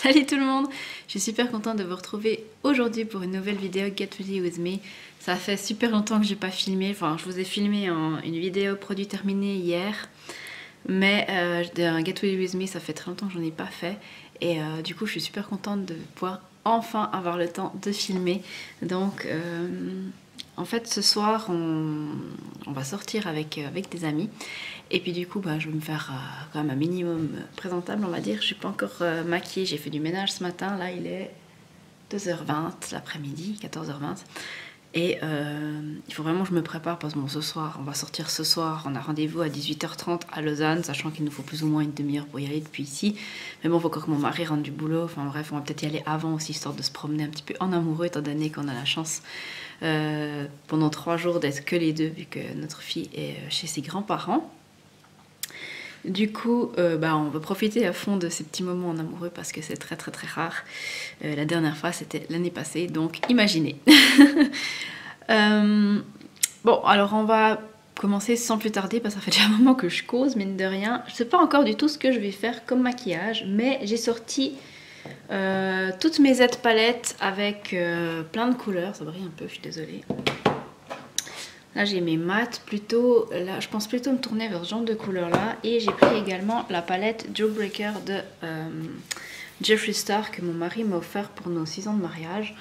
Salut tout le monde, je suis super contente de vous retrouver aujourd'hui pour une nouvelle vidéo Get Ready With Me. Ça fait super longtemps que j'ai pas filmé, enfin je vous ai filmé une vidéo produit terminé hier, mais un Get Ready With Me ça fait très longtemps que j'en ai pas fait et du coup je suis super contente de pouvoir enfin avoir le temps de filmer. Donc en fait ce soir on va sortir avec des amis. Et puis du coup, je vais me faire quand même un minimum présentable, on va dire. Je suis pas encore maquillée, j'ai fait du ménage ce matin. Là, il est 2h20 l'après-midi, 14h20. Et il faut vraiment que je me prépare parce que bon, ce soir, on va sortir ce soir. On a rendez-vous à 18h30 à Lausanne, sachant qu'il nous faut plus ou moins une demi-heure pour y aller depuis ici. Mais bon, il faut encore que mon mari rentre du boulot. Enfin bref, on va peut-être y aller avant aussi, histoire de se promener un petit peu en amoureux, étant donné qu'on a la chance pendant 3 jours d'être que les deux, vu que notre fille est chez ses grands-parents. Du coup, on va profiter à fond de ces petits moments en amoureux parce que c'est très très très rare. La dernière fois, c'était l'année passée, donc imaginez. Bon, alors on va commencer sans plus tarder parce que ça fait déjà un moment que je cause, mine de rien. Je sais pas encore du tout ce que je vais faire comme maquillage, mais j'ai sorti toutes mes aides palettes avec plein de couleurs. Ça brille un peu, je suis désolée. Là j'ai mes mats plutôt, là je pense plutôt me tourner vers ce genre de couleur là. Et j'ai pris également la palette Jawbreaker de Jeffree Star que mon mari m'a offert pour nos 6 ans de mariage.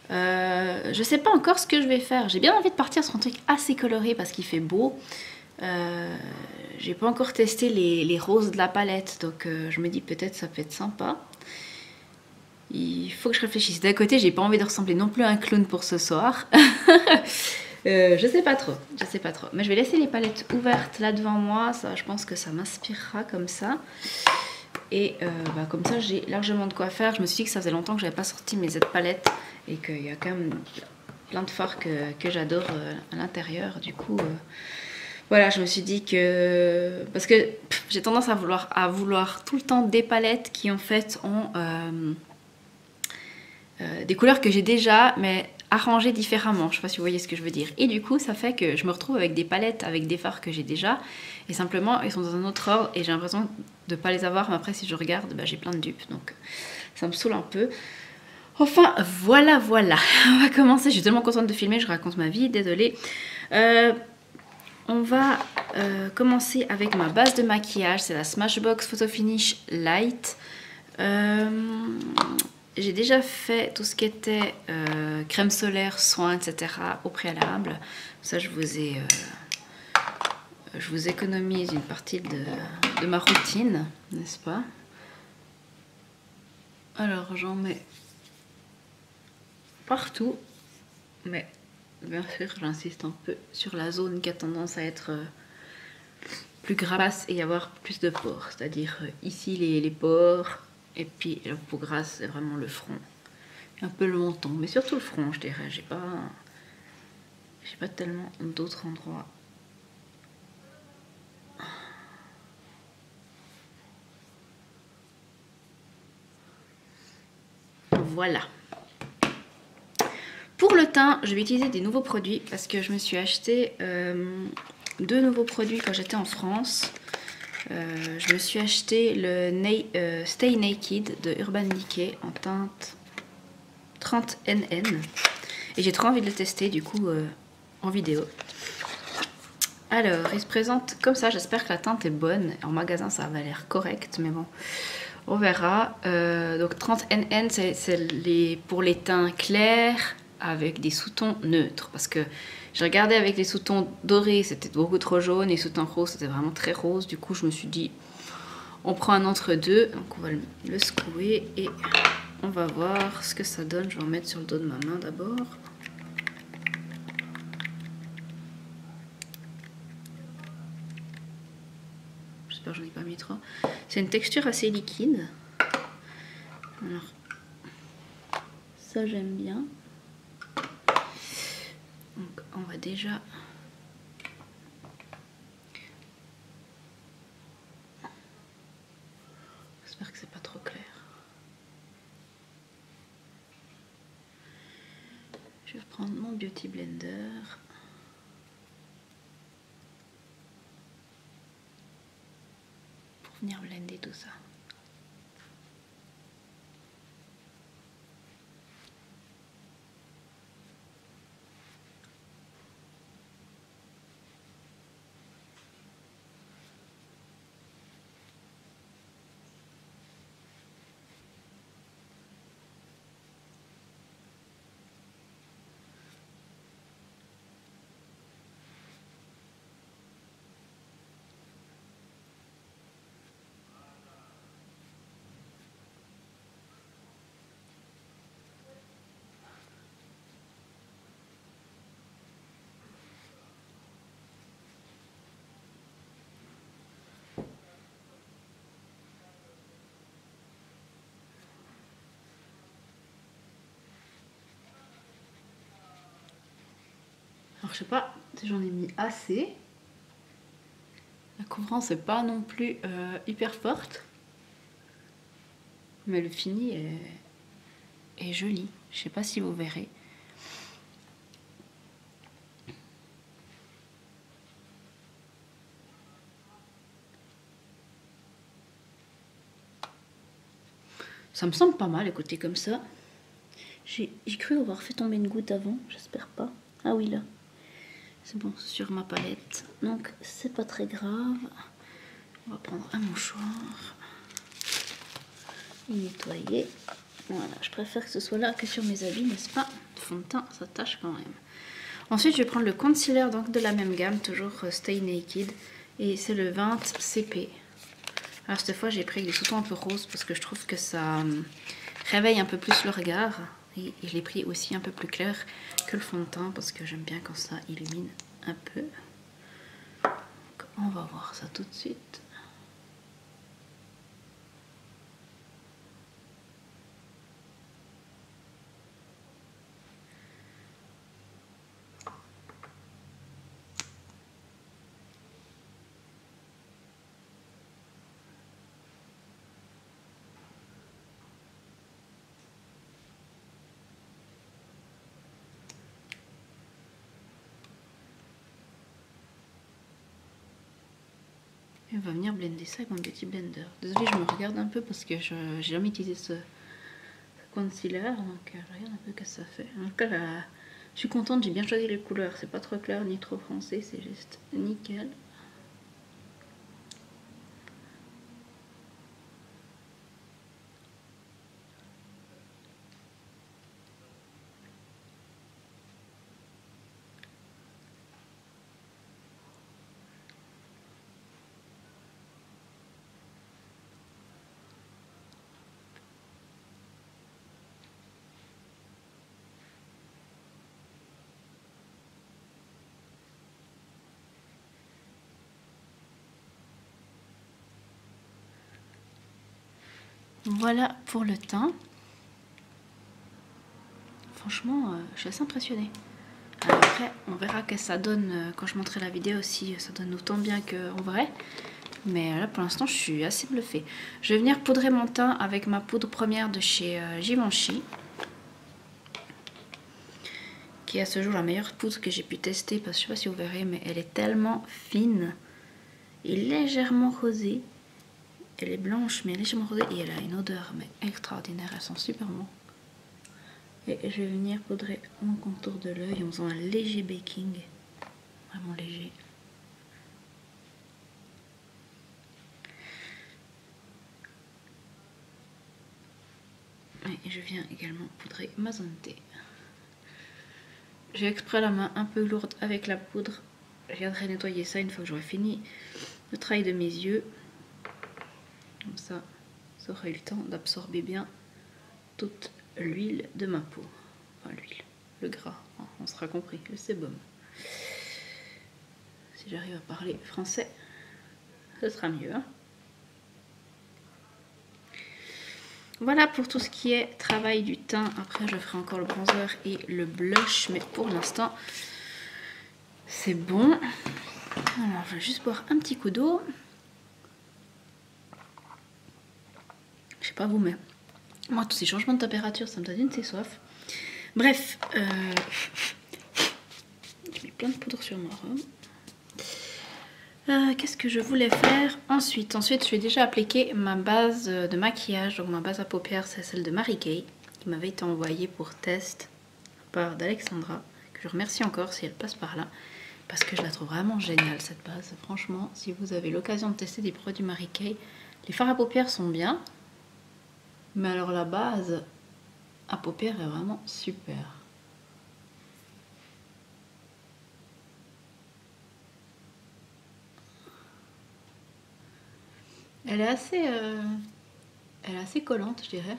Je sais pas encore ce que je vais faire. J'ai bien envie de partir sur un truc assez coloré parce qu'il fait beau. J'ai pas encore testé les roses de la palette, donc je me dis peut-être ça peut être sympa. Il faut que je réfléchisse. D'un côté, j'ai pas envie de ressembler non plus à un clown pour ce soir. Je sais pas trop, mais je vais laisser les palettes ouvertes là devant moi, ça, je pense que ça m'inspirera comme ça. Et comme ça j'ai largement de quoi faire. Je me suis dit que ça faisait longtemps que j'avais pas sorti mes aides palettes et qu'il y a quand même plein de fards que j'adore à l'intérieur. Du coup voilà, je me suis dit que parce que j'ai tendance à vouloir tout le temps des palettes qui en fait ont des couleurs que j'ai déjà mais arrangées différemment, je sais pas si vous voyez ce que je veux dire. Et du coup ça fait que je me retrouve avec des palettes avec des fards que j'ai déjà et simplement ils sont dans un autre ordre et j'ai l'impression de pas les avoir, mais après si je regarde j'ai plein de dupes, donc ça me saoule un peu. Enfin voilà, on va commencer. Je suis tellement contente de filmer, je raconte ma vie, désolée. On va commencer avec ma base de maquillage, c'est la Smashbox Photo Finish Light. J'ai déjà fait tout ce qui était crème solaire, soins, etc. au préalable. Ça, je vous économise une partie de ma routine, n'est-ce pas? Alors, j'en mets partout, mais bien sûr, j'insiste un peu sur la zone qui a tendance à être plus grasse et y avoir plus de pores, c'est-à-dire ici les pores. Et puis la peau grasse, c'est vraiment le front. Un peu le menton, mais surtout le front, je dirais. J'ai pas tellement d'autres endroits. Voilà. Pour le teint, je vais utiliser des nouveaux produits parce que je me suis acheté 2 nouveaux produits quand j'étais en France. Je me suis acheté le Stay Naked de Urban Decay en teinte 30 NN et j'ai trop envie de le tester du coup en vidéo. Alors il se présente comme ça, j'espère que la teinte est bonne. En magasin ça avait l'air correct, mais bon on verra. Donc 30 NN c'est pour les teints clairs avec des sous-tons neutres, parce que j'ai regardé avec les sous-tons dorés c'était beaucoup trop jaune et sous-tons roses c'était vraiment très rose. Du coup je me suis dit on prend un entre-deux, donc on va le secouer et on va voir ce que ça donne. Je vais en mettre sur le dos de ma main d'abord. J'espère que j'en ai pas mis trop. C'est une texture assez liquide. Alors, ça j'aime bien. Donc on va déjà... J'espère que c'est pas trop clair. Je vais prendre mon Beauty Blender. Pour venir blender tout ça. Alors je sais pas si j'en ai mis assez. La couvrance n'est pas non plus hyper forte. Mais le fini est joli. Je sais pas si vous verrez. Ça me semble pas mal, écoutez, comme ça. J'ai cru avoir fait tomber une goutte avant, j'espère pas. Ah oui, là. C'est bon, sur ma palette. Donc, c'est pas très grave. On va prendre un mouchoir. Et nettoyer. Voilà, je préfère que ce soit là que sur mes habits, n'est-ce pas? Le fond de teint, ça tâche quand même. Ensuite, je vais prendre le concealer donc de la même gamme, toujours Stay Naked. Et c'est le 20 CP. Alors cette fois, j'ai pris des sous-tons un peu roses parce que je trouve que ça réveille un peu plus le regard. Et je l'ai pris aussi un peu plus clair que le fond de teint parce que j'aime bien quand ça illumine un peu. Donc, on va voir ça tout de suite. Et on va venir blender ça avec mon petit blender. Désolée, je me regarde un peu parce que j'ai jamais utilisé ce concealer, donc je regarde un peu ce que ça fait. En tout cas, je suis contente, j'ai bien choisi les couleurs. C'est pas trop clair ni trop foncé, c'est juste nickel. Voilà pour le teint. Franchement, je suis assez impressionnée. Alors après, on verra que ça donne, quand je montrerai la vidéo aussi, ça donne autant bien qu'en vrai. Mais là, pour l'instant, je suis assez bluffée. Je vais venir poudrer mon teint avec ma poudre première de chez Givenchy. Qui est à ce jour la meilleure poudre que j'ai pu tester. Parce que je sais pas si vous verrez, mais elle est tellement fine et légèrement rosée. Elle est blanche, mais légèrement rosée. Et elle a une odeur mais extraordinaire. Elle sent super bon. Et je vais venir poudrer mon contour de l'œil en faisant un léger baking. Vraiment léger. Et je viens également poudrer ma zone T. J'ai exprès la main un peu lourde avec la poudre. Je viendrai nettoyer ça une fois que j'aurai fini le travail de mes yeux. Comme ça, ça aura eu le temps d'absorber bien toute l'huile de ma peau. Enfin l'huile, le gras, on sera compris, le sébum. Si j'arrive à parler français, ce sera mieux. Hein. Voilà pour tout ce qui est travail du teint. Après, je ferai encore le bronzer et le blush. Mais pour l'instant, c'est bon. Alors, je vais juste boire un petit coup d'eau. Je sais pas vous, mais moi, tous ces changements de température, ça me donne une soif. Bref, j'ai mis plein de poudre sur ma robe. Qu'est-ce que je voulais faire ensuite? Ensuite, je vais déjà appliquer ma base de maquillage. Donc ma base à paupières, c'est celle de Mary Kay, qui m'avait été envoyée pour test par d'Alexandra, que je remercie encore si elle passe par là, parce que je la trouve vraiment géniale cette base. Franchement, si vous avez l'occasion de tester des produits Mary Kay, les fards à paupières sont bien, mais alors la base à paupières est vraiment super. Elle est assez collante, je dirais.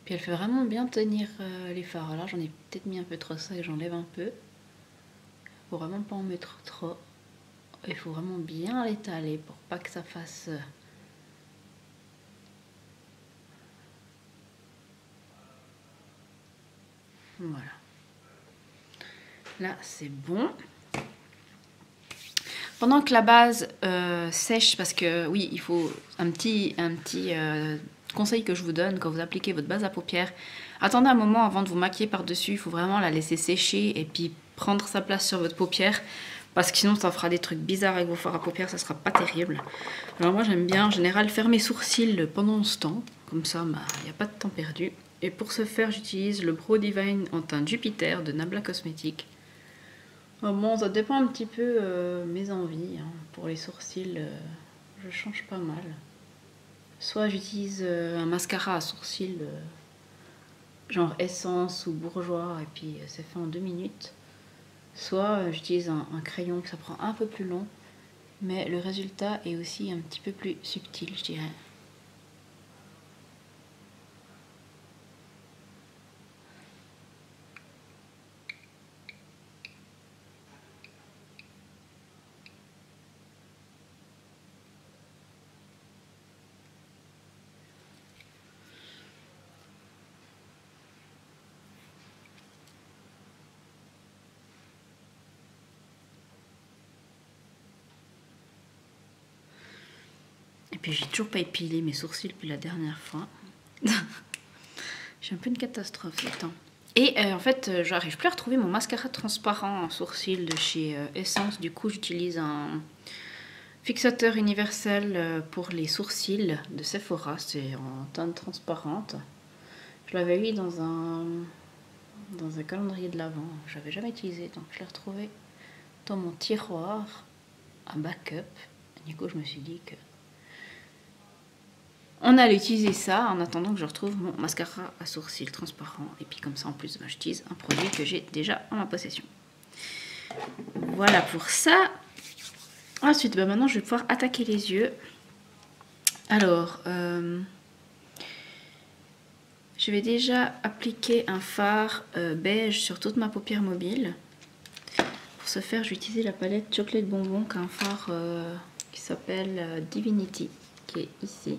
Puis elle fait vraiment bien tenir les fards. Là, j'en ai peut-être mis un peu trop ça et j'enlève un peu. Faut vraiment pas en mettre trop. Il faut vraiment bien l'étaler pour pas que ça fasse... Voilà. là c'est bon. Pendant que la base sèche, parce que oui, il faut un petit conseil que je vous donne quand vous appliquez votre base à paupières. Attendez un moment avant de vous maquiller par-dessus, il faut vraiment la laisser sécher et puis prendre sa place sur votre paupière. Parce que sinon ça fera des trucs bizarres avec vos fards à paupières, ça sera pas terrible. Alors moi j'aime bien en général faire mes sourcils pendant ce temps, comme ça il n'y a pas de temps perdu. Et pour ce faire j'utilise le Brow Divine en teinte Jupiter de Nabla Cosmetics. Bon, ça dépend un petit peu mes envies. Hein. Pour les sourcils, je change pas mal. Soit j'utilise un mascara à sourcils, genre Essence ou Bourjois, et puis c'est fait en 2 minutes. Soit j'utilise un crayon que ça prend un peu plus long, mais le résultat est aussi un petit peu plus subtil, je dirais. Et puis j'ai toujours pas épilé mes sourcils depuis la dernière fois. J'ai un peu une catastrophe ce temps. Et en fait, j'arrive plus à retrouver mon mascara transparent en sourcils de chez Essence. Du coup, j'utilise un fixateur universel pour les sourcils de Sephora. C'est en teinte transparente. Je l'avais eu dans un calendrier de l'Avent. Je l'avais jamais utilisé, donc je l'ai retrouvé dans mon tiroir, un backup. Du coup, je me suis dit que on allait utiliser ça en attendant que je retrouve mon mascara à sourcils transparent. Et puis comme ça, en plus, j'utilise un produit que j'ai déjà en ma possession. Voilà pour ça. Ensuite, maintenant, je vais pouvoir attaquer les yeux. Alors, je vais déjà appliquer un fard beige sur toute ma paupière mobile. Pour ce faire, je vais utiliser la palette Chocolate Bonbon, qui est un fard qui s'appelle Divinity, qui est ici.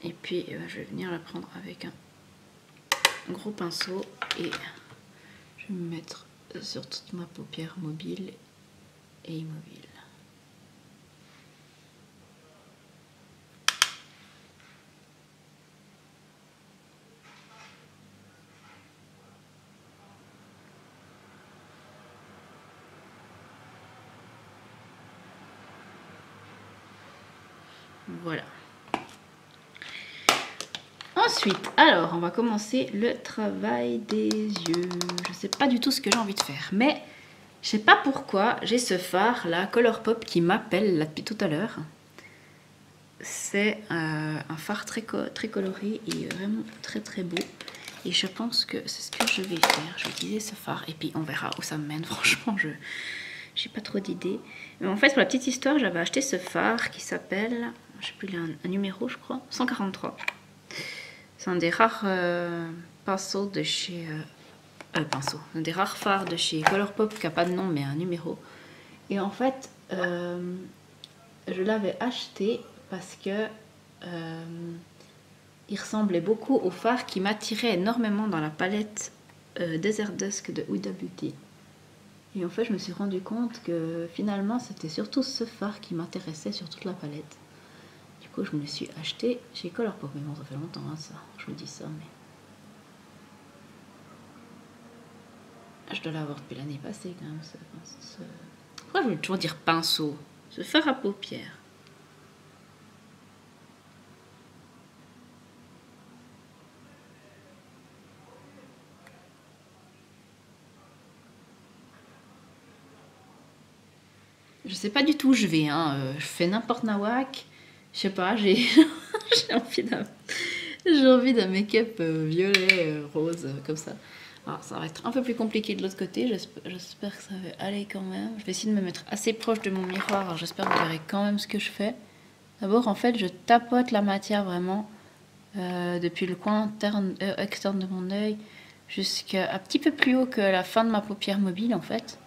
Et puis je vais venir la prendre avec un gros pinceau et je vais me mettre sur toute ma paupière mobile et immobile. Voilà. Ensuite, alors, on va commencer le travail des yeux. Je sais pas du tout ce que j'ai envie de faire, mais je sais pas pourquoi j'ai ce fard là, Colourpop, qui m'appelle là depuis tout à l'heure. C'est un fard très coloré et vraiment très beau. Et je pense que c'est ce que je vais faire. Je vais utiliser ce fard et puis on verra où ça me mène. Franchement, je n'ai pas trop d'idées. Mais en fait, pour la petite histoire, j'avais acheté ce fard qui s'appelle, je sais plus, il a un numéro, je crois, 143. C'est un des rares pinceaux de chez... un des rares fards de chez Colourpop qui n'a pas de nom mais un numéro. Et en fait, je l'avais acheté parce que il ressemblait beaucoup au fard qui m'attirait énormément dans la palette Desert Dusk de Huda Beauty. Et en fait, je me suis rendu compte que finalement, c'était surtout ce fard qui m'intéressait sur toute la palette. Du coup, je me le suis acheté chez Colourpop. Mais bon, ça fait longtemps, hein, ça. Je vous dis ça, mais... Je dois l'avoir depuis l'année passée, quand même. Pourquoi je veux toujours dire pinceau? Ce fard à paupières. Je sais pas du tout où je vais, hein. Je fais n'importe nawak. Je sais pas, j'ai envie d'un make-up violet, rose, comme ça. Alors, ça va être un peu plus compliqué de l'autre côté. J'espère que ça va aller quand même. Je vais essayer de me mettre assez proche de mon miroir. Alors j'espère que vous verrez quand même ce que je fais. D'abord, en fait, je tapote la matière vraiment depuis le coin externe de mon œil jusqu'à un petit peu plus haut que la fin de ma paupière mobile, en fait.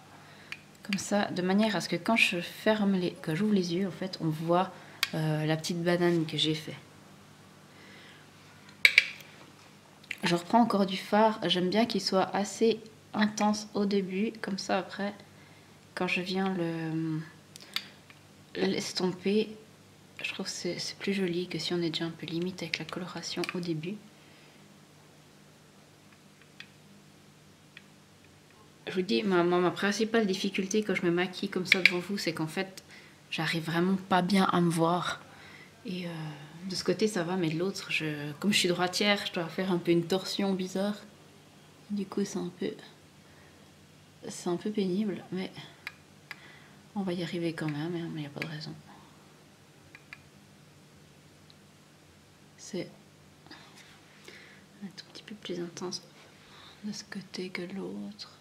Comme ça, de manière à ce que quand je quand j'ouvre les yeux, en fait, on voit la petite banane que j'ai fait. Je reprends encore du fard. J'aime bien qu'il soit assez intense au début, comme ça après, quand je viens l'estomper, je trouve que c'est plus joli que si on est déjà un peu limite avec la coloration au début. Je vous dis, ma principale difficulté quand je me maquille comme ça devant vous, c'est qu'en fait, j'arrive vraiment pas bien à me voir. Et de ce côté, ça va, mais de l'autre, comme je suis droitière, je dois faire un peu une torsion bizarre. Du coup, c'est un peu pénible, mais on va y arriver quand même, hein, mais il n'y a pas de raison. C'est un tout petit peu plus intense de ce côté que de l'autre.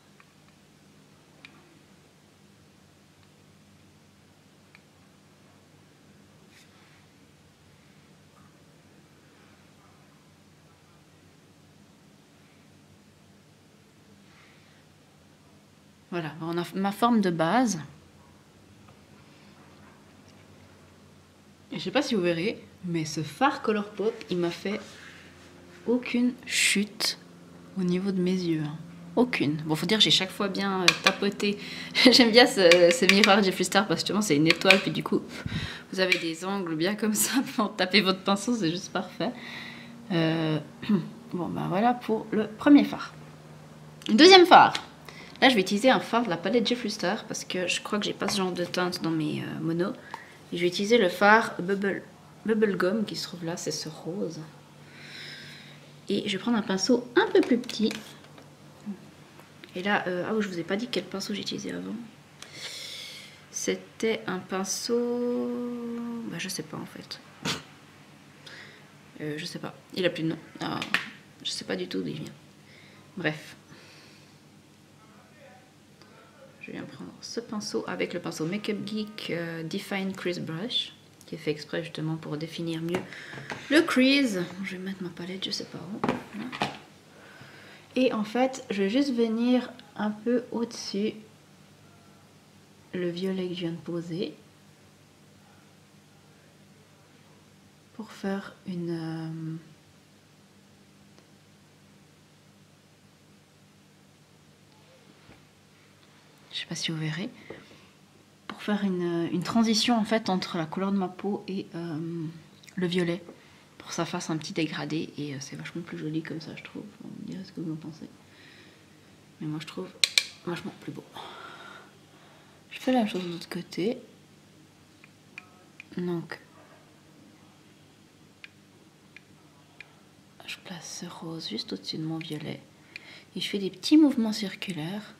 Voilà, on a ma forme de base. Et je sais pas si vous verrez, mais ce fard Colourpop, il m'a fait aucune chute au niveau de mes yeux. Aucune. Bon, faut dire que j'ai chaque fois bien tapoté. J'aime bien ce miroir Jeffree Star parce que justement c'est une étoile, puis du coup vous avez des angles bien comme ça pour taper votre pinceau, c'est juste parfait. Bon, ben voilà pour le premier fard. Deuxième fard. Là, je vais utiliser un fard de la palette Jeffree Star parce que je crois que j'ai pas ce genre de teinte dans mes monos. Et je vais utiliser le fard Bubblegum qui se trouve là, c'est ce rose. Et je vais prendre un pinceau un peu plus petit. Et là, je vous ai pas dit quel pinceau j'ai utilisé avant. C'était un pinceau... Bah, je sais pas en fait. Je sais pas. Il a plus de nom. Ah, je sais pas du tout d'où il vient. Bref. Je viens prendre ce pinceau avec le pinceau Makeup Geek Define Crease Brush, qui est fait exprès justement pour définir mieux le crease. Je vais mettre ma palette, je sais pas où. Voilà. Et en fait, je vais juste venir un peu au-dessus le violet que je viens de poser pour faire une... je sais pas si vous verrez, pour faire une transition en fait entre la couleur de ma peau et le violet, pour que ça fasse un petit dégradé, et c'est vachement plus joli comme ça je trouve. Vous me direz ce que vous en pensez, mais moi je trouve vachement plus beau. Je fais la même chose de l'autre côté, donc je place ce rose juste au-dessus de mon violet et je fais des petits mouvements circulaires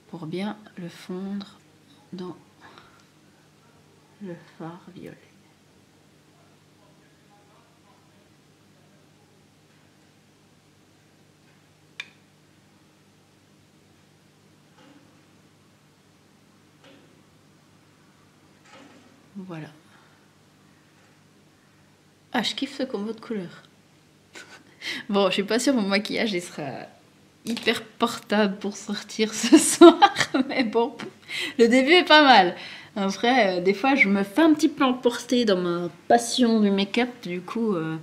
pour bien le fondre dans le fard violet. Voilà. Ah, je kiffe ce combo de couleurs. Bon, je suis pas sûre mon maquillage il sera hyper portable pour sortir ce soir, mais bon, le début est pas mal. Après, des fois, je me fais un petit peu emporter dans ma passion du make-up, du coup, je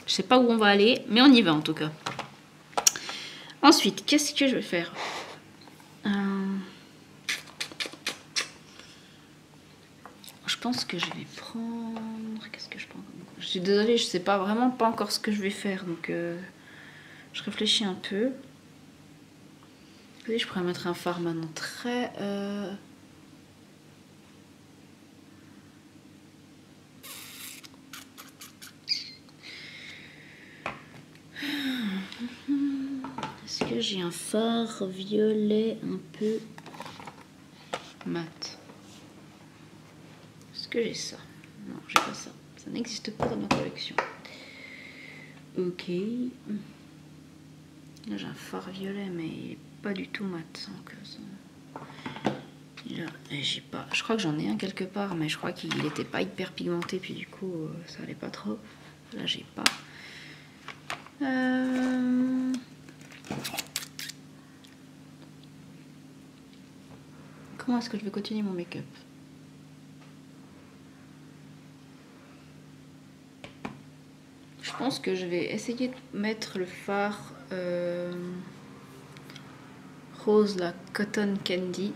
sais pas où on va aller, mais on y va en tout cas. Ensuite, qu'est-ce que je vais faire? Je pense que je vais prendre... Qu'est-ce que je prends? Je suis désolée, je sais pas vraiment pas encore ce que je vais faire, donc je réfléchis un peu. Je pourrais mettre un fard maintenant très... Est-ce que j'ai un fard violet un peu mat? Est-ce que j'ai ça? Non, j'ai pas ça. Ça n'existe pas dans ma collection. Ok. Là, j'ai un fard violet, mais il est pas du tout mat. Donc, là, j'ai pas. Je crois que j'en ai un quelque part, mais je crois qu'il n'était pas hyper pigmenté, puis du coup, ça allait pas trop. Là, j'ai pas. Comment est-ce que je vais continuer mon make-up? Je pense que je vais essayer de mettre le fard rose, la Cotton Candy,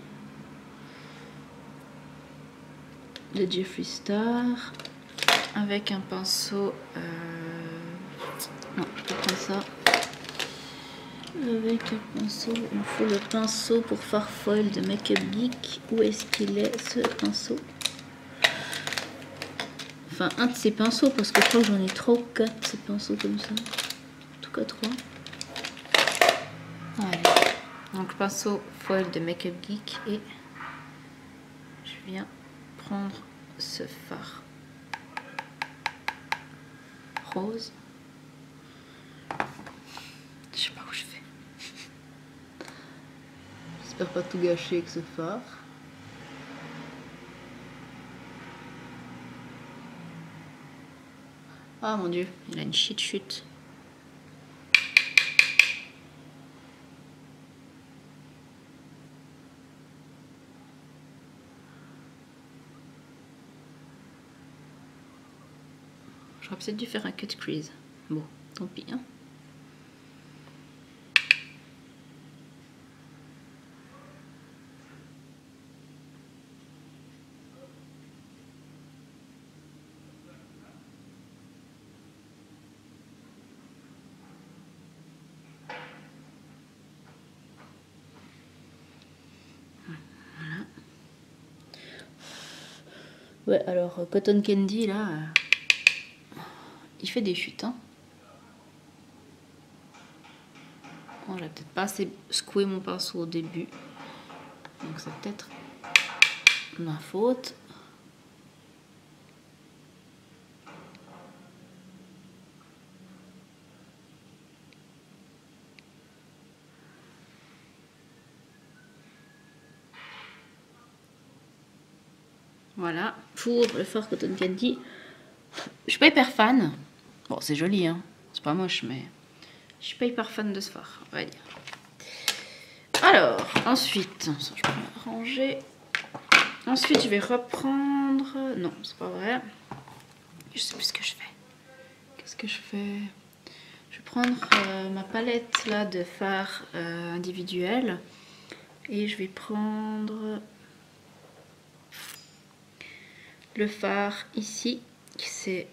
le Jeffree Star, avec un pinceau. Non, je vais prendre ça. Avec un pinceau, il me faut le pinceau pour fard foil de Make Up Geek. Où est-ce qu'il est ce pinceau? Enfin, un de ces pinceaux, parce que je crois que j'en ai 3 ou 4 ces pinceaux comme ça. En tout cas 3. Allez. Donc pinceau foil de Make Up Geek et je viens prendre ce fard rose. Je sais pas où je fais. J'espère pas tout gâcher avec ce fard. Ah mon dieu, il a une chute. J'aurais peut-être dû faire un cut crease. Bon, tant pis. Hein. Voilà. Ouais, alors Cotton Candy là, il fait des chutes. Hein. Bon, j'ai peut-être pas assez secoué mon pinceau au début. Donc c'est peut-être ma faute. Voilà, pour le fard Cotton Candy. Je suis pas hyper fan. Bon, c'est joli, hein. C'est pas moche, mais je suis pas hyper fan de ce fard, on va dire. Alors, ensuite, ça, je peux ranger. Ensuite, je vais reprendre. Non, c'est pas vrai. Je sais plus ce que je fais. Qu'est-ce que je fais? Je vais prendre ma palette là de fard individuel et je vais prendre le fard ici, c'est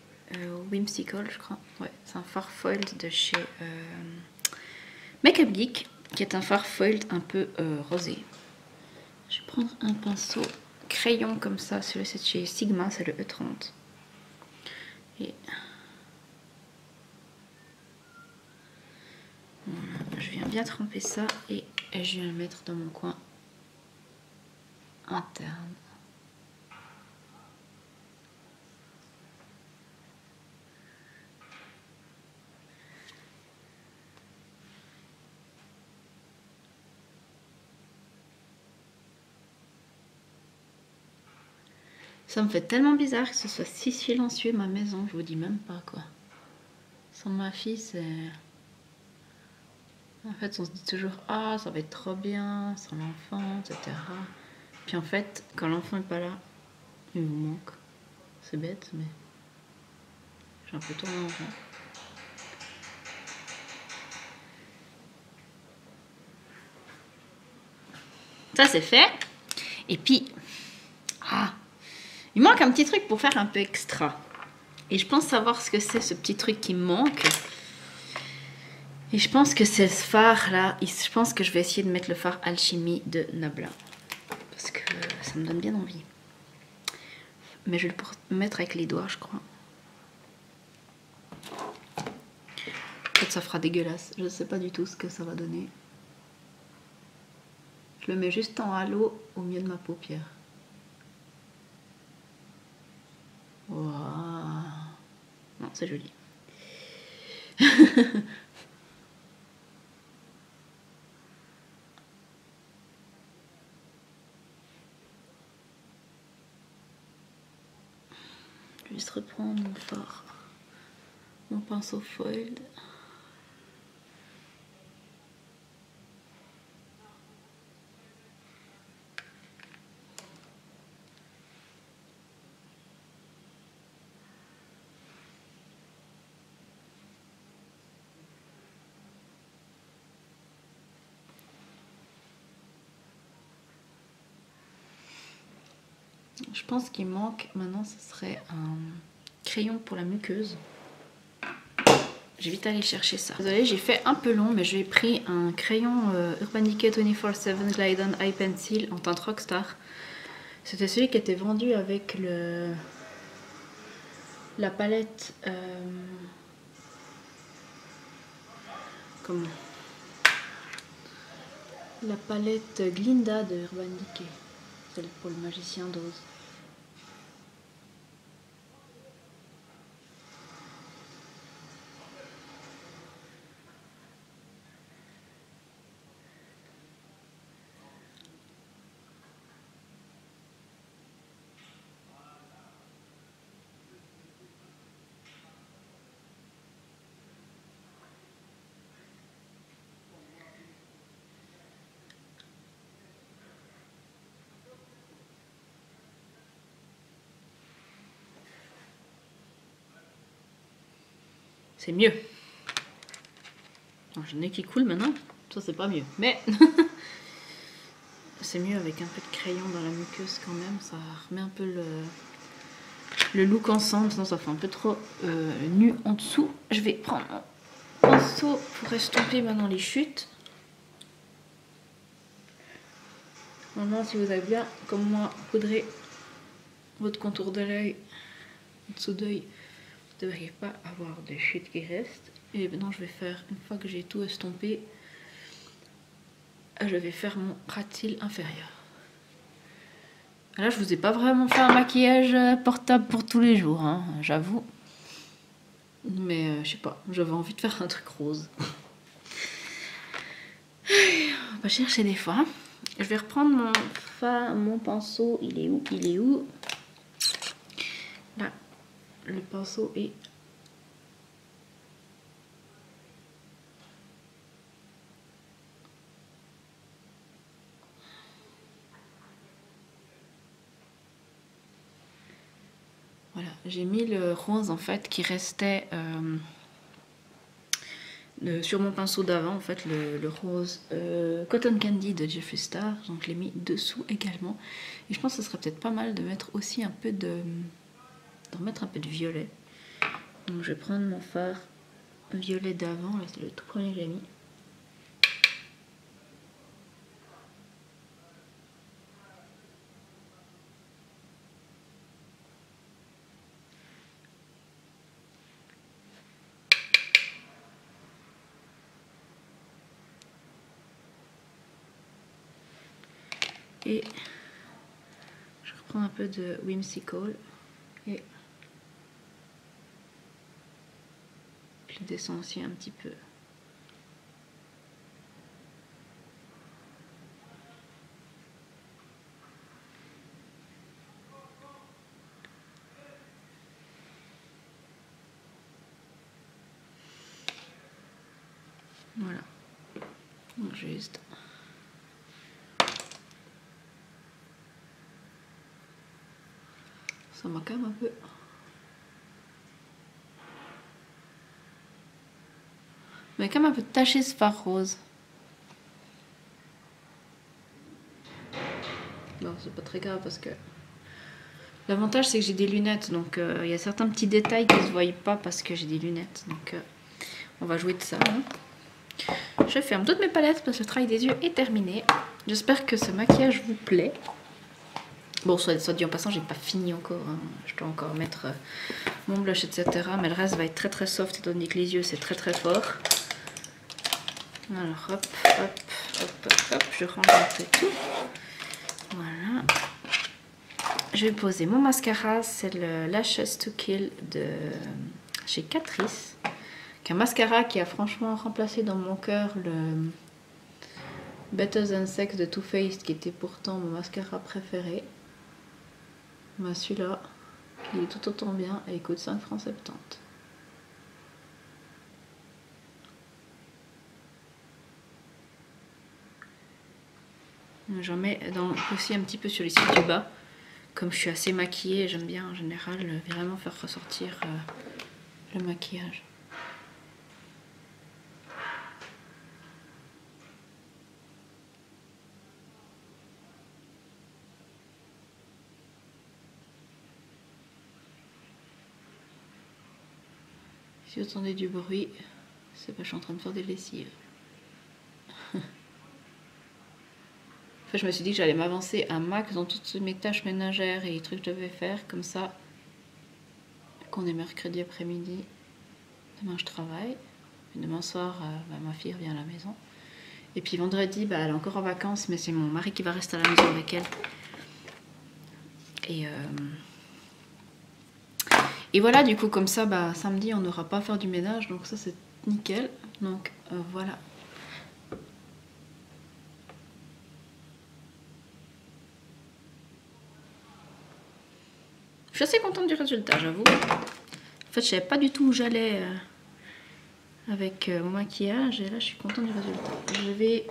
Whimsical, je crois. Ouais, c'est un fard foil de chez Make Up Geek, qui est un fard foil un peu rosé. Je vais prendre un pinceau crayon comme ça, celui-là c'est chez Sigma, c'est le E30. Et voilà, je viens bien tremper ça et je viens le mettre dans mon coin interne. Ça me fait tellement bizarre que ce soit si silencieux ma maison, je vous dis même pas quoi. Sans ma fille, c'est... En fait, on se dit toujours « Ah, ça va être trop bien, sans l'enfant, etc. » Puis en fait, quand l'enfant n'est pas là, il vous manque. C'est bête, mais j'ai un peu tourné en rond. Ça, c'est fait. Et puis, il manque un petit truc pour faire un peu extra. Et je pense savoir ce que c'est, ce petit truc qui me manque. Et je pense que c'est ce fard là. Je pense que je vais essayer de mettre le fard Alchimie de Nabla. Parce que ça me donne bien envie. Mais je vais le mettre avec les doigts, je crois. Peut-être ça fera dégueulasse. Je ne sais pas du tout ce que ça va donner. Je le mets juste en halo au milieu de ma paupière. Wow. Non, c'est joli. Je vais juste reprendre mon fard, mon pinceau foil. Je pense qu'il manque maintenant, ce serait un crayon pour la muqueuse. J'ai vite allé chercher ça. Désolée, j'ai fait un peu long, mais j'ai pris un crayon Urban Decay 24/7 Glide On Eye Pencil en teinte Rockstar. C'était celui qui était vendu avec la palette... comment? La palette Glinda de Urban Decay. Celle pour le magicien d'Oz. C'est mieux. J'en ai qui coule maintenant. Ça, c'est pas mieux. Mais c'est mieux avec un peu de crayon dans la muqueuse quand même. Ça remet un peu le look ensemble. Sinon, ça fait un peu trop nu en dessous. Je vais prendre mon pinceau pour estomper maintenant les chutes. Maintenant, si vous avez bien, comme moi, poudré votre contour de l'œil, en dessous d'œil, vous ne devriez pas avoir de chutes qui restent. Et maintenant, je vais faire, une fois que j'ai tout estompé, je vais faire mon ras de cils inférieur. Là, je vous ai pas vraiment fait un maquillage portable pour tous les jours, hein, j'avoue. Mais je sais pas, j'avais envie de faire un truc rose. On va chercher des fois. Je vais reprendre mon pinceau. Il est où? Il est où? Là, le pinceau est... Voilà, j'ai mis le rose en fait qui restait sur mon pinceau d'avant, en fait le rose Cotton Candy de Jeffree Star, donc je l'ai mis dessous également. Et je pense que ce serait peut-être pas mal de mettre aussi un peu de violet. Donc je vais prendre mon fard violet d'avant, là c'est le tout premier que j'ai mis. Et je reprends un peu de Whimsical et je descends aussi un petit peu. Voilà. Donc juste. Ça m'a quand même un peu... Mais quand même un peu taché ce fard rose. Non, c'est pas très grave parce que... L'avantage c'est que j'ai des lunettes, donc il y a certains petits détails qui se voient pas parce que j'ai des lunettes. Donc on va jouer de ça. Hein. Je ferme toutes mes palettes parce que le travail des yeux est terminé. J'espère que ce maquillage vous plaît. Bon, soit dit en passant, j'ai pas fini encore. Hein. Je dois encore mettre mon blush, etc. Mais le reste va être très très soft étant donné que les yeux c'est très très fort. Alors hop, hop, hop, hop, hop, je range un peu tout. Voilà. Je vais poser mon mascara, c'est le Lashes to Kill de chez Catrice. Un mascara qui a franchement remplacé dans mon cœur le Better Than Sex de Too Faced qui était pourtant mon mascara préféré. Bah, celui-là, il est tout autant bien et il coûte 5,70 €. J'en mets aussi un petit peu sur les cils du bas. Comme je suis assez maquillée, j'aime bien en général vraiment faire ressortir le maquillage. Si vous entendez du bruit, c'est pas je suis en train de faire des lessives. Enfin, je me suis dit que j'allais m'avancer un max dans toutes mes tâches ménagères et les trucs que je devais faire, comme ça, qu'on est mercredi après-midi. Demain je travaille, et demain soir ma fille revient à la maison. Et puis vendredi, elle est encore en vacances, mais c'est mon mari qui va rester à la maison avec elle. Et voilà, du coup, comme ça, samedi, on n'aura pas à faire du ménage, donc ça c'est nickel. Donc voilà. Je suis assez contente du résultat, j'avoue. En fait, je savais pas du tout où j'allais avec mon maquillage, et là, je suis contente du résultat. Je vais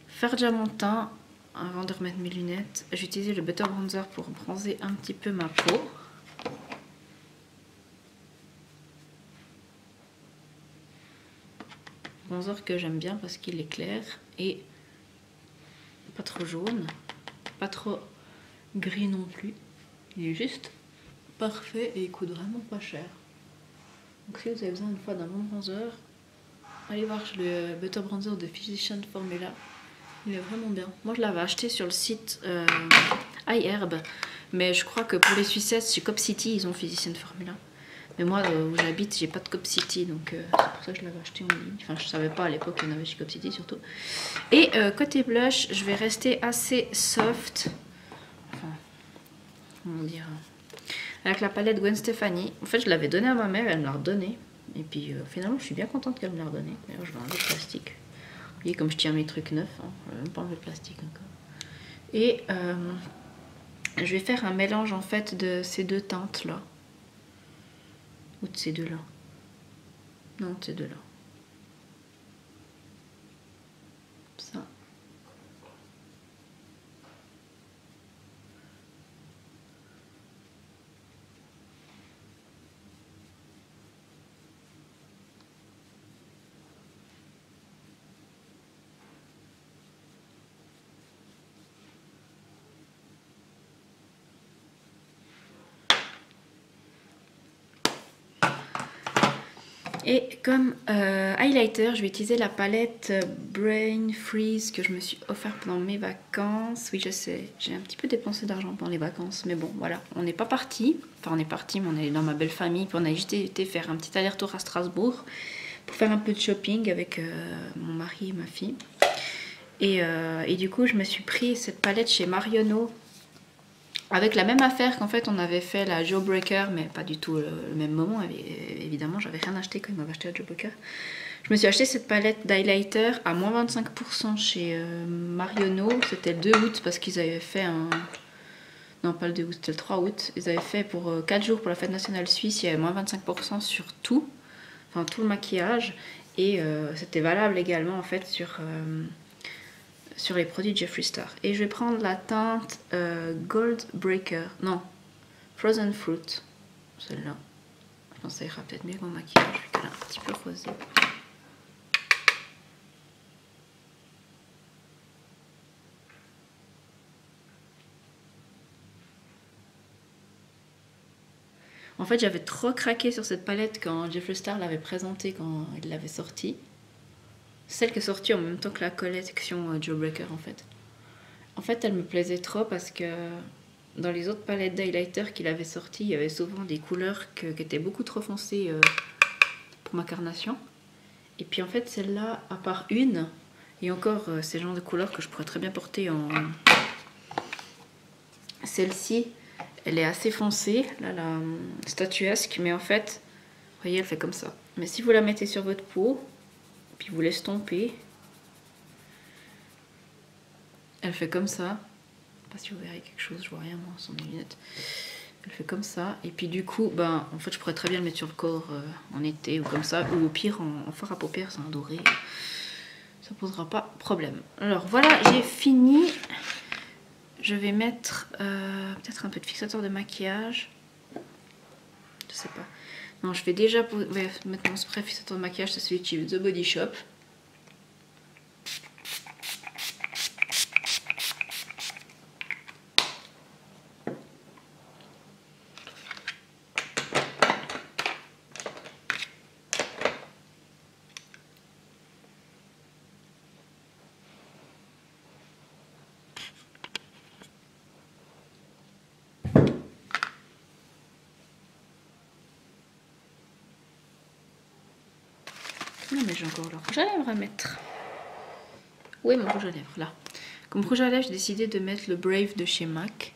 faire déjà mon teint avant de remettre mes lunettes. J'ai utilisé le Butter Bronzer pour bronzer un petit peu ma peau. Bronzer que j'aime bien parce qu'il est clair et pas trop jaune, pas trop gris non plus. Il est juste parfait et il coûte vraiment pas cher. Donc si vous avez besoin une fois d'un bon bronzer, allez voir le Butter Bronzer de Physicians Formula. Il est vraiment bien. Moi je l'avais acheté sur le site iHerb, mais je crois que pour les Suissettes chez Cop City ils ont Physicians Formula. Mais moi où j'habite j'ai pas de Cop City, donc c'est pour ça que je l'avais acheté en ligne. Enfin je savais pas à l'époque qu'il y en avait chez Cop City surtout. Et côté blush, je vais rester assez soft. Enfin, comment dire, avec la palette Gwen Stefani. En fait je l'avais donnée à ma mère, elle me l'a redonnée. Et puis finalement je suis bien contente qu'elle me l'a redonnée. D'ailleurs je vais enlever le plastique. Vous voyez comme je tiens mes trucs neufs, hein. Je vais même pas enlever le plastique encore. Et je vais faire un mélange en fait de ces deux teintes là. Ou de ces deux là. Non, de ces deux là. Ça. Et comme highlighter, je vais utiliser la palette Brain Freeze que je me suis offert pendant mes vacances. Oui, je sais, j'ai un petit peu dépensé d'argent pendant les vacances, mais bon, voilà, on n'est pas parti. Enfin, on est parti, mais on est dans ma belle famille. Puis on a juste été faire un petit aller-retour à Strasbourg pour faire un peu de shopping avec mon mari et ma fille. Et du coup, je me suis pris cette palette chez Marionneau. Avec la même affaire qu'en fait on avait fait la Jawbreaker, mais pas du tout le même moment, évidemment j'avais rien acheté quand il m'avait acheté la Jawbreaker. Je me suis acheté cette palette d'highlighter à moins 25% chez Marionneau, c'était le 2 août parce qu'ils avaient fait un... Non pas le 2 août, c'était le 3 août, ils avaient fait pour 4 jours pour la fête nationale suisse, il y avait moins 25% sur tout, enfin tout le maquillage, et c'était valable également en fait sur les produits de Jeffree Star. Et je vais prendre la teinte Gold Breaker, non, Frozen Fruit, celle-là. Je pense que ça ira peut-être mieux que mon maquillage, vu qu'elle est un petit peu rosée. En fait, j'avais trop craqué sur cette palette quand Jeffree Star l'avait présentée, quand il l'avait sortie. Celle qui est sortie en même temps que la collection Jawbreaker en fait. En fait, elle me plaisait trop parce que dans les autres palettes d'highlighter qu'il avait sorties, il y avait souvent des couleurs qui étaient beaucoup trop foncées pour ma carnation. Et puis en fait, celle-là, à part une, et encore ces genres de couleurs que je pourrais très bien porter en... Celle-ci, elle est assez foncée, là, la statuesque, mais en fait, vous voyez, elle fait comme ça. Mais si vous la mettez sur votre peau, puis vous l'estompez, elle fait comme ça. Je sais pas si vous verrez quelque chose, je vois rien moi sans mes lunettes. Elle fait comme ça, et puis du coup, en fait je pourrais très bien le mettre sur le corps en été ou comme ça, ou au pire en fard à paupières, c'est un doré. Ça posera pas problème. Alors voilà, j'ai fini. Je vais mettre peut-être un peu de fixateur de maquillage. Je sais pas. Non, je vais déjà mettre mon spray fixateur de maquillage, c'est celui de chez The Body Shop. Non mais j'ai encore le rouge à lèvres à mettre. Où est mon rouge à lèvres? Là. Comme rouge à lèvres, j'ai décidé de mettre le Brave de chez MAC.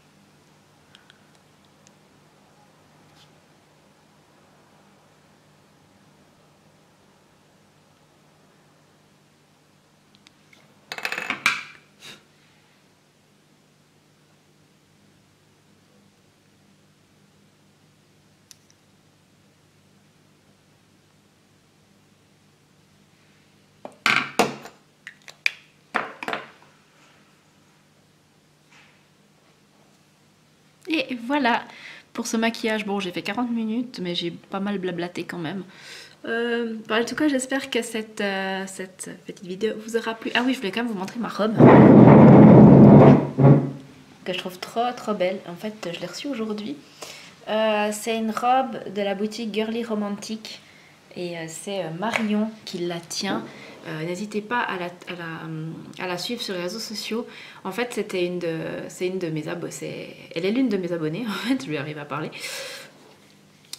Et voilà pour ce maquillage. Bon, j'ai fait 40 minutes, mais j'ai pas mal blablaté quand même. En tout cas, j'espère que cette petite vidéo vous aura plu. Ah oui, je voulais quand même vous montrer ma robe. Que je trouve trop belle. En fait, je l'ai reçue aujourd'hui. C'est une robe de la boutique Girly Romantic. Et c'est Marion qui la tient. N'hésitez pas à la suivre sur les réseaux sociaux. En fait, c'est une de mes abonnés. Elle est l'une de mes abonnées, en fait, je lui arrive à parler.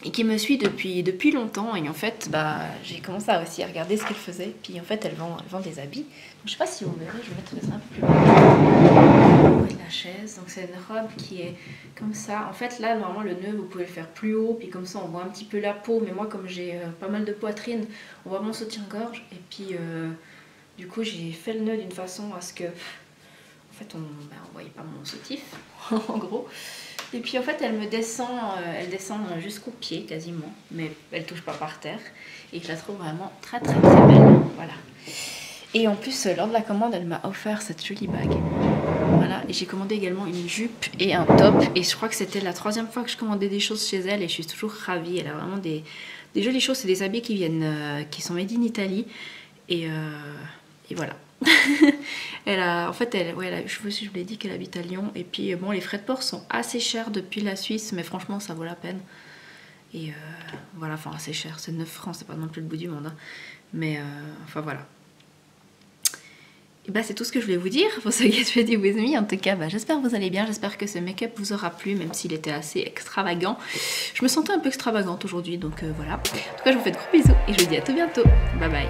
Et qui me suit depuis longtemps. Et en fait, bah, j'ai commencé aussi à regarder ce qu'elle faisait. Puis en fait, elle vend des habits. Donc, je sais pas si vous verrez, je vais mettre ça un peu plus loin de la chaise. Donc c'est une robe qui est comme ça. En fait, là, normalement, le nœud, vous pouvez le faire plus haut. Puis comme ça, on voit un petit peu la peau. Mais moi, comme j'ai pas mal de poitrine, on voit mon soutien-gorge. Et puis, du coup, j'ai fait le nœud d'une façon à ce que... En fait, on voyait pas mon soutif, en gros. Et puis en fait elle descend jusqu'au pied quasiment, mais elle touche pas par terre. Et je la trouve vraiment très belle, voilà. Et en plus lors de la commande elle m'a offert cette jolie bague. Voilà, et j'ai commandé également une jupe et un top. Et je crois que c'était la 3e fois que je commandais des choses chez elle et je suis toujours ravie. Elle a vraiment des jolies choses, c'est des habits qui sont made in Italy. Et voilà. En fait, je vous l'ai dit qu'elle habite à Lyon. Et puis bon, les frais de port sont assez chers depuis la Suisse, mais franchement ça vaut la peine. Et voilà, enfin assez cher, c'est 9 francs, c'est pas non plus le bout du monde, hein. Mais enfin voilà. Et bah c'est tout ce que je voulais vous dire pour ce Get Ready With Me. En tout cas, bah, j'espère que vous allez bien, j'espère que ce make-up vous aura plu, même s'il était assez extravagant. Je me sentais un peu extravagante aujourd'hui, donc voilà. En tout cas, je vous fais de gros bisous et je vous dis à tout bientôt. Bye bye.